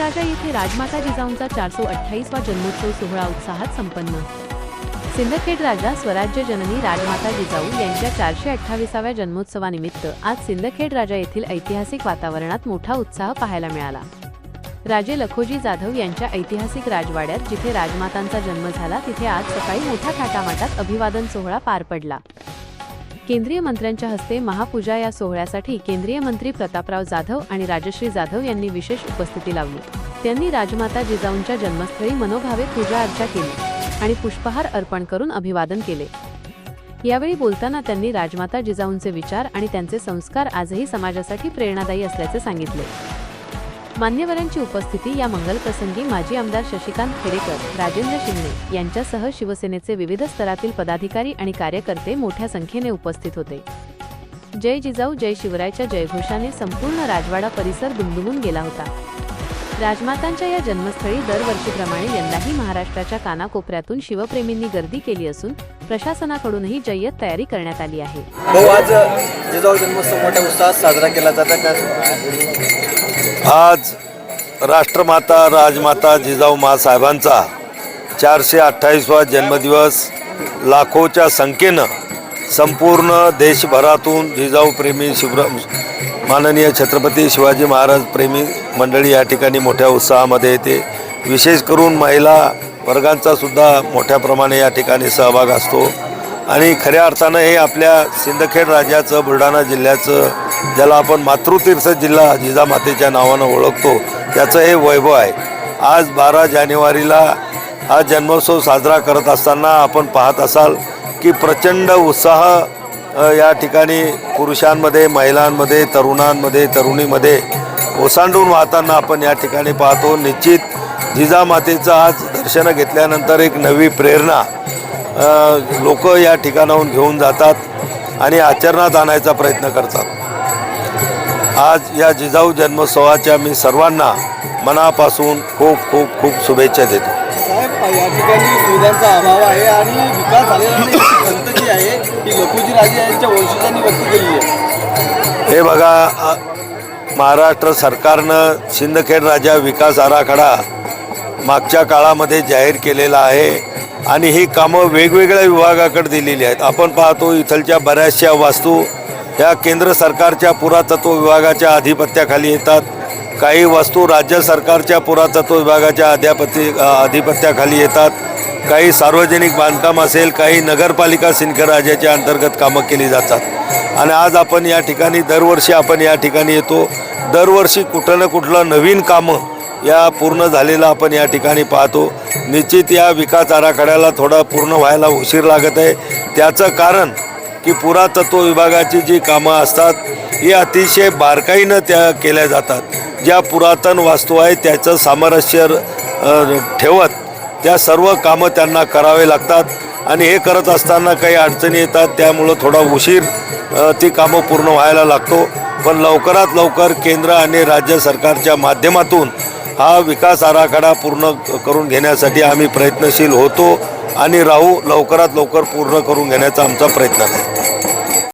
राजा येथे राजमाता जिजाऊंचा 428वा जन्मोत्सव सोहळा उत्साहात संपन्न। सिंदखेड राजा स्वराज्य जननी राजमाता जिजाऊ यांच्या 428व्या जन्मोत्सवानिमित्त आज सिंदखेड राजा येथील ऐतिहासिक वातावरणात मोठा उत्साह पाहायला मिळाला। राजे लखोजी जाधव यांच्या ऐतिहासिक राजवाड्यात जिथे राजमातांचा जन्म झाला तिथे आज सकाळी मोठ्या थाटामाटात अभिवादन सोहळा पार पडला। केंद्रीय मंत्र्यांच्या हस्ते महापूजा या सोहळ्यासाठी केंद्रीय मंत्री प्रतापराव जाधव आणि राजश्री जाधव यांनी विशेष उपस्थिती लावली। त्यांनी राजमाता जिजाऊंच्या जन्मस्थळी मनोभावे पूजा अर्चा केली आणि पुष्पहार अर्पण करून अभिवादन केले। यावेळी बोलताना त्यांनी राजमाता जिजाऊंचे विचार आणि त्यांचे संस्कार आजही समाजासाठी प्रेरणादायी असल्याचे सांगितले। मान्यवरांची उपस्थिती या मंगल प्रसंगी माजी आमदार शशिकांत खेडेकर, राजेंद्र शिंदे यांच्यासह शिवसेनेचे विविध स्तरातील पदाधिकारी आणि कार्यकर्ते मोठ्या संख्येने उपस्थित होते। जय जिजाऊ जय शिवरायच्या जयघोषाने संपूर्ण राजवाडा परिसर दुमदुमून गेला होता। राजमातांच्या या जन्मस्थळी दरवर्षीप्रमाणे यंदाही महाराष्ट्राच्या कानाकोपऱ्यातून शिवप्रेमींनी गर्दी केली असून प्रशासनाकडूनही जय्यत तयारी करण्यात आली आहे। आज जिजाऊ जन्मोत्सव मोठ्या उत्साहात साजरा केला जातो। आज राष्ट्रमाता राजमाता जिजाऊ माँसाहेबांचा 428वा जन्मदिवस लाखोच्या संख्येनं संपूर्ण देशभरातून जिजाऊ प्रेमी माननीय छत्रपती शिवाजी महाराज प्रेमी मंडळी या ठिकाणी मोठ्या उत्साहामध्ये येते। विशेष करून महिला वर्गांचा सुद्धा मोठ्या प्रमाणे या ठिकाणी सहभाग असतो आणि खऱ्या अर्थानं हे आपल्या सिंदखेड राज्याचं बुलढाणा जिल्ह्याचं ज्याला आपण मातृतीर्थ जिल्हा जिजामातेच्या नावानं ओळखतो त्याचं हे वैभव आहे। आज 12 जानेवारीला हा जन्मोत्सव साजरा करत असताना आपण पाहत असाल की प्रचंड उत्साह या ठिकाणी पुरुषांमध्ये, महिलांमध्ये, तरुणांमध्ये, तरुणीमध्ये ओसांडून वाहताना आपण या ठिकाणी पाहतो। निश्चित जिजामातेचं आज दर्शन घेतल्यानंतर एक नवी प्रेरणा लोक या ठिकाणाहून घेऊन जातात आणि आचरणात आणायचा प्रयत्न करतात। आज या जिजाऊ जन्मोत्सवाच्या मी सर्वांना मनापासून खूप खूप खूप शुभेच्छा देतो। साहेब, या ठिकाणी सुविधांचा अभाव आहे आणि विकास झालेला नाही खंत जी आहे ही लखोजी राजे यांच्या वंशजांनी व्यक्त केली आहे। हे बघा, महाराष्ट्र सरकारनं सिंदखेड राजा विकास आराखडा मागच्या काळामध्ये जाहीर केलेला आहे आणि ही कामं वेगवेगळ्या विभागाकडे दिलेली आहेत। आपण पाहतो इथलच्या बऱ्याचशा वास्तू ह्या केंद्र सरकारच्या पुरातत्व विभागाच्या अधिपत्याखाली येतात, काही वस्तू राज्य सरकारच्या पुरातत्व विभागाच्या अधिपत्याखाली येतात, काही सार्वजनिक बांधकाम असेल, काही नगरपालिका सिंदखेड राजाच्या अंतर्गत कामं केली जातात। आणि आज आपण या ठिकाणी दरवर्षी आपण या ठिकाणी येतो, दरवर्षी कुठं ना कुठलं नवीन कामं या पूर्ण झालेलं आपण या ठिकाणी पाहतो। निश्चित या विकास आराखड्याला थोडा पूर्ण व्हायला उशीर लागत आहे। त्याचं कारण की पुरातत्व विभागाची जी कामं असतात ही अतिशय बारकाईनं त्या केल्या जातात। ज्या पुरातन वास्तू आहेत त्याचं सामरस्य ठेवत त्या सर्व कामं त्यांना करावे लागतात आणि हे करत असताना काही अडचणी येतात, त्यामुळं थोडा उशीर ती कामं पूर्ण व्हायला लागतो। पण लवकरात लवकर केंद्र आणि राज्य सरकारच्या माध्यमातून हा विकास आराखडा पूर्ण करून घेण्यासाठी आम्ही प्रयत्नशील होतो आणि राहू। लवकरात लवकर पूर्ण करून घेण्याचा आमचा प्रयत्न आहे।